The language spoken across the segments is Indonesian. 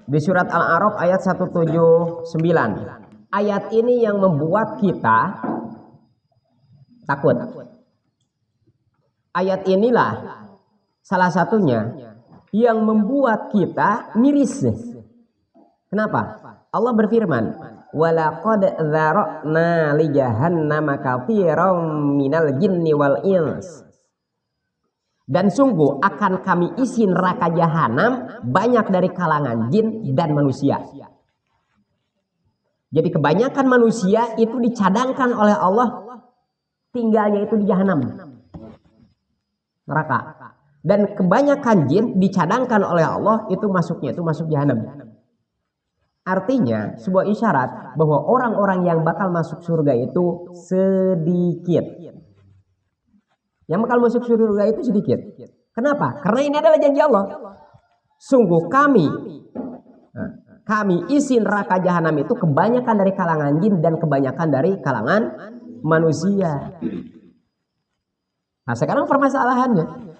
Di surat Al-A'raf ayat 179. Ayat ini yang membuat kita takut. Ayat inilah salah satunya yang membuat kita miris. Kenapa? Allah berfirman, "Walaqad dzara'na li jahannama katsiran minal jinni wal ins." Dan sungguh akan kami isi neraka jahanam banyak dari kalangan jin dan manusia. Jadi kebanyakan manusia itu dicadangkan oleh Allah tinggalnya itu di jahanam, neraka. Dan kebanyakan jin dicadangkan oleh Allah itu masuknya itu masuk jahanam. Artinya sebuah isyarat bahwa orang-orang yang bakal masuk surga itu sedikit. Yang bakal masuk surga itu sedikit. Kenapa? Karena ini adalah janji Allah. Sungguh kami isi neraka jahanam itu kebanyakan dari kalangan jin dan kebanyakan dari kalangan manusia. Nah sekarang permasalahannya,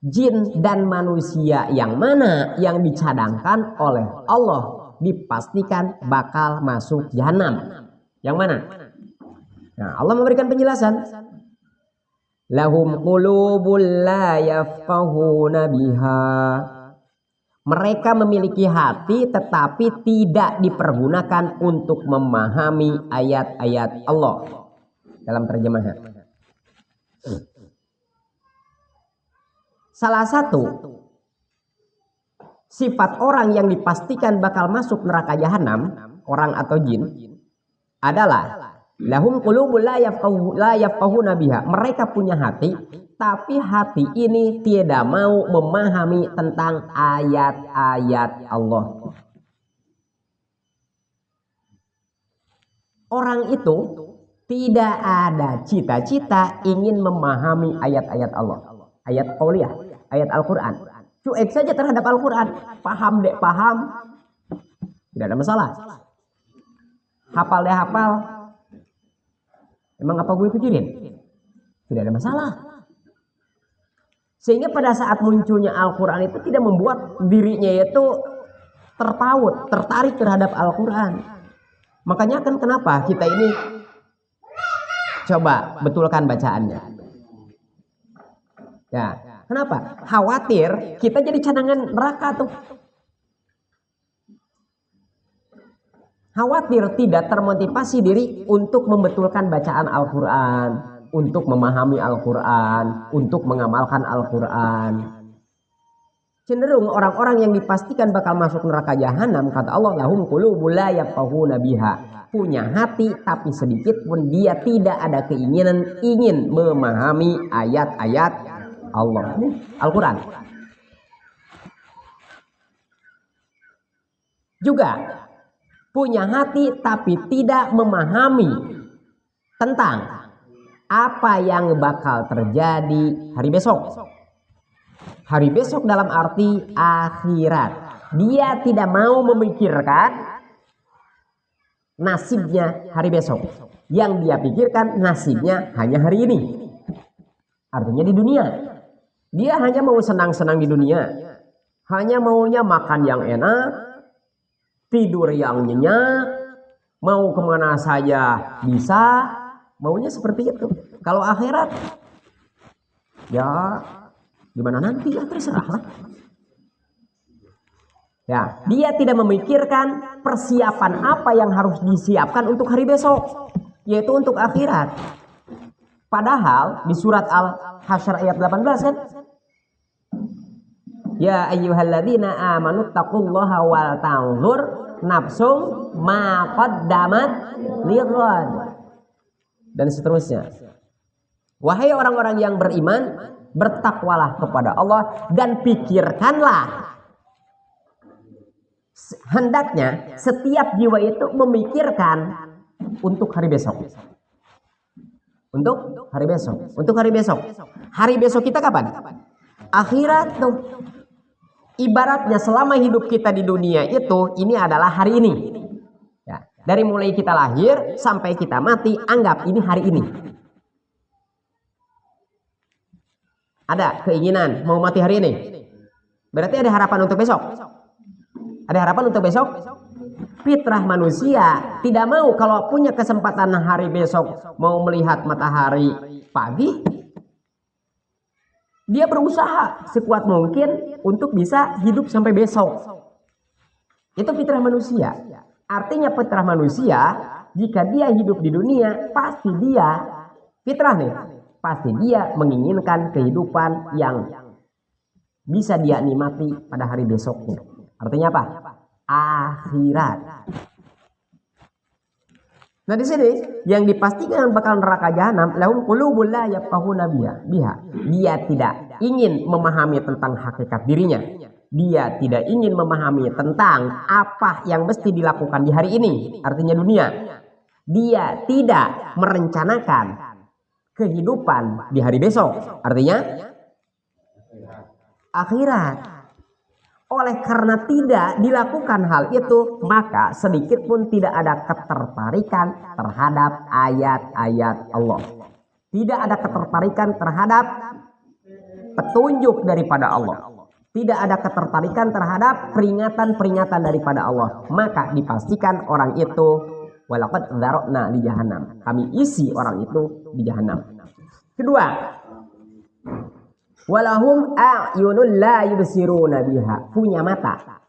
jin dan manusia yang mana yang dicadangkan oleh Allah dipastikan bakal masuk jahanam? Yang mana? Nah, Allah memberikan penjelasan. Lahum qulubul la yafqahuna biha. Mereka memiliki hati tetapi tidak dipergunakan untuk memahami ayat-ayat Allah. Dalam terjemahan, salah satu sifat orang yang dipastikan bakal masuk neraka jahanam, orang atau jin, adalah lahum qulubul la yafqahuna biha. Mereka punya hati, tapi hati ini tidak mau memahami tentang ayat-ayat Allah. Orang itu tidak ada cita-cita ingin memahami ayat-ayat Allah, ayat qauliyah, ayat Al-Quran. Cuek saja terhadap Al-Quran, paham dek paham, tidak ada masalah. Hafal deh hafal, emang apa gue pikirin? Tidak ada masalah. Sehingga pada saat munculnya Al-Quran itu tidak membuat dirinya itu terpaut, tertarik terhadap Al-Quran. Makanya kan kenapa kita ini coba betulkan bacaannya. Ya, kenapa? Khawatir kita jadi cadangan neraka tuh. Khawatir tidak termotivasi diri untuk membetulkan bacaan Al-Quran, untuk memahami Al-Quran, untuk mengamalkan Al-Quran. Cenderung orang-orang yang dipastikan bakal masuk neraka jahanam, kata Allah, lahum qulubul la yafqahuna biha. Punya hati tapi sedikit pun dia tidak ada keinginan ingin memahami ayat-ayat Allah. Al-Quran. Juga punya hati tapi tidak memahami tentang apa yang bakal terjadi hari besok. Hari besok dalam arti akhirat. Dia tidak mau memikirkan nasibnya hari besok. Yang dia pikirkan nasibnya hanya hari ini. Artinya di dunia. Dia hanya mau senang-senang di dunia. Hanya maunya makan yang enak, tidur yang nyenyak, mau kemana saja bisa, maunya seperti itu. Kalau akhirat, ya gimana nanti ya terserah lah. Ya, dia tidak memikirkan persiapan apa yang harus disiapkan untuk hari besok, yaitu untuk akhirat. Padahal di surat Al-Hasyr ayat 18 kan, ya ayyuhalladzina amanu taqullaha wal tanzur nafsum ma qaddamat lighad, dan seterusnya. Wahai orang-orang yang beriman, bertakwalah kepada Allah dan pikirkanlah. Hendaknya setiap jiwa itu memikirkan untuk hari besok. Untuk hari besok. Untuk hari besok. Hari besok kita kapan? Akhirat tuh. Ibaratnya selama hidup kita di dunia itu, ini adalah hari ini. Ya, dari mulai kita lahir sampai kita mati, anggap ini hari ini. Ada keinginan mau mati hari ini, berarti ada harapan untuk besok. Ada harapan untuk besok? Fitrah manusia tidak mau kalau punya kesempatan hari besok mau melihat matahari pagi, dia berusaha sekuat mungkin untuk bisa hidup sampai besok. Itu fitrah manusia. Artinya fitrah manusia, jika dia hidup di dunia, pasti dia fitrah nih, pasti dia menginginkan kehidupan yang bisa dia nikmati pada hari besoknya. Artinya apa? Akhirat. Nah di sini yang dipastikan bakal neraka jahanam, lahum qulubun la yafqahuna biha. Dia tidak ingin memahami tentang hakikat dirinya. Dia tidak ingin memahami tentang apa yang mesti dilakukan di hari ini, artinya dunia. Dia tidak merencanakan kehidupan di hari besok, artinya akhirat. Oleh karena tidak dilakukan hal itu, maka sedikit pun tidak ada ketertarikan terhadap ayat-ayat Allah. Tidak ada ketertarikan terhadap petunjuk daripada Allah. Tidak ada ketertarikan terhadap peringatan-peringatan daripada Allah. Maka dipastikan orang itu, walaqad dzara'na li jahannam. Kami isi orang itu di jahannam. Kedua, walahum a'yunul la yubsiruna biha. Punya mata.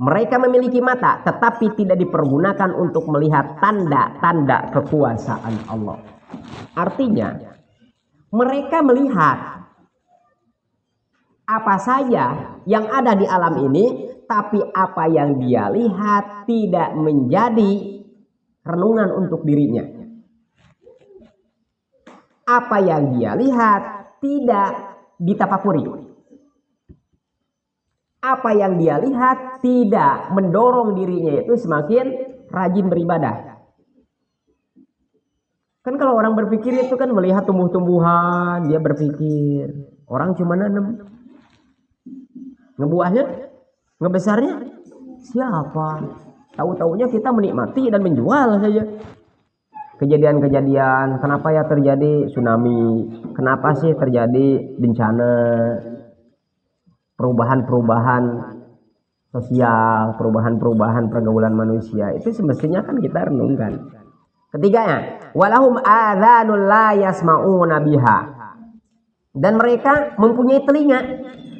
Mereka memiliki mata, tetapi tidak dipergunakan untuk melihat tanda-tanda kekuasaan Allah. Artinya, mereka melihat apa saja yang ada di alam ini, tapi apa yang dia lihat tidak menjadi renungan untuk dirinya. Apa yang dia lihat tidak ditafakuri. Apa yang dia lihat tidak mendorong dirinya itu semakin rajin beribadah. Kan kalau orang berpikir itu kan melihat tumbuh-tumbuhan, dia berpikir. Orang cuma nanam. Ngebuahnya, ngebesarnya siapa? Tahu-taunya kita menikmati dan menjual saja. Kejadian-kejadian, kenapa ya terjadi tsunami? Kenapa sih terjadi bencana? Perubahan-perubahan sosial, perubahan-perubahan pergaulan manusia, itu semestinya kan kita renungkan. Ketiganya, walahum adzanul la yasma'una biha. Dan mereka mempunyai telinga,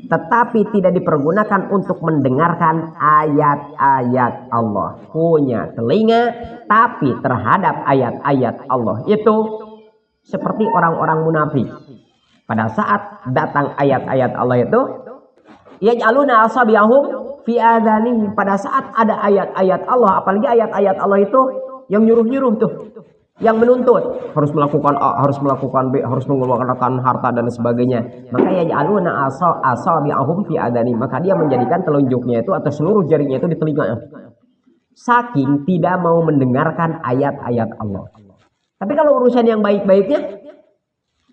tetapi tidak dipergunakan untuk mendengarkan ayat-ayat Allah. Punya telinga, tapi terhadap ayat-ayat Allah itu seperti orang-orang munafik. Pada saat datang ayat-ayat Allah itu, yaj'aluna asabi'ahum fi adhanihim. Pada saat ada ayat-ayat Allah, apalagi ayat-ayat Allah itu yang nyuruh-nyuruh tuh, yang menuntut harus melakukan A, harus melakukan B, harus mengeluarkan harta dan sebagainya. Maka yaj'aluna asabi'ahum fi adhanihim. Maka dia menjadikan telunjuknya itu atau seluruh jarinya itu di telinganya. Saking tidak mau mendengarkan ayat-ayat Allah. Tapi kalau urusan yang baik-baiknya,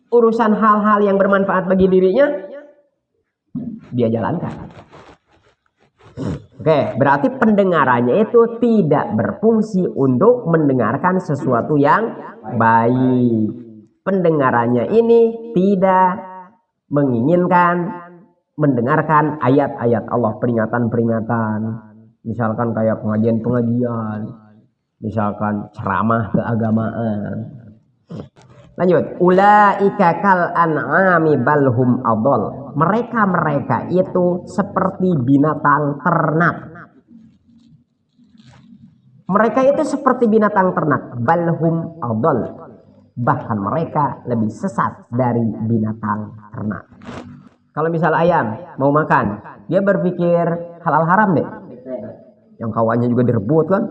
urusan hal-hal yang bermanfaat bagi dirinya, dia jalankan. Oke, berarti pendengarannya itu tidak berfungsi untuk mendengarkan sesuatu yang baik. Pendengarannya ini tidak menginginkan mendengarkan ayat-ayat Allah, peringatan-peringatan. Misalkan kayak pengajian-pengajian, misalkan ceramah keagamaan. Lanjut, ulaika kal an'ami balhum adall. Mereka itu seperti binatang ternak. Mereka itu seperti binatang ternak, balhum adall. Bahkan mereka lebih sesat dari binatang ternak. Kalau misal ayam mau makan, dia berpikir halal haram deh. Yang kawannya juga direbut kan?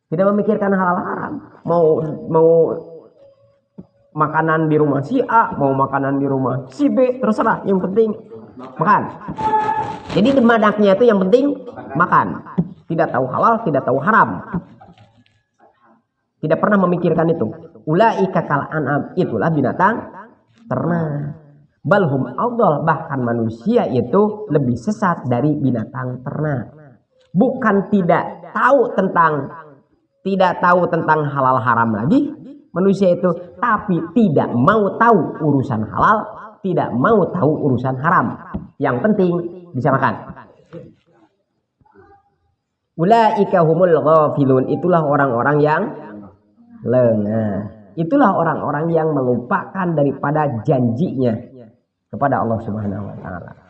Tidak memikirkan halal haram. Mau makanan di rumah si A, mau makanan di rumah si B, terserah. Yang penting makan. Jadi demadaknya itu yang penting makan. Tidak tahu halal, tidak tahu haram. Tidak pernah memikirkan itu. Ulaika kal an'am, itulah binatang ternak. Balhum adall, bahkan manusia itu lebih sesat dari binatang ternak. Bukan tidak tahu tentang halal haram lagi manusia itu, tapi tidak mau tahu urusan halal, tidak mau tahu urusan haram. Yang penting bisa makan. Ulaika humul ghafilun, itulah orang-orang yang lengah. Itulah orang-orang yang melupakan daripada janjinya kepada Allah Subhanahu wa taala.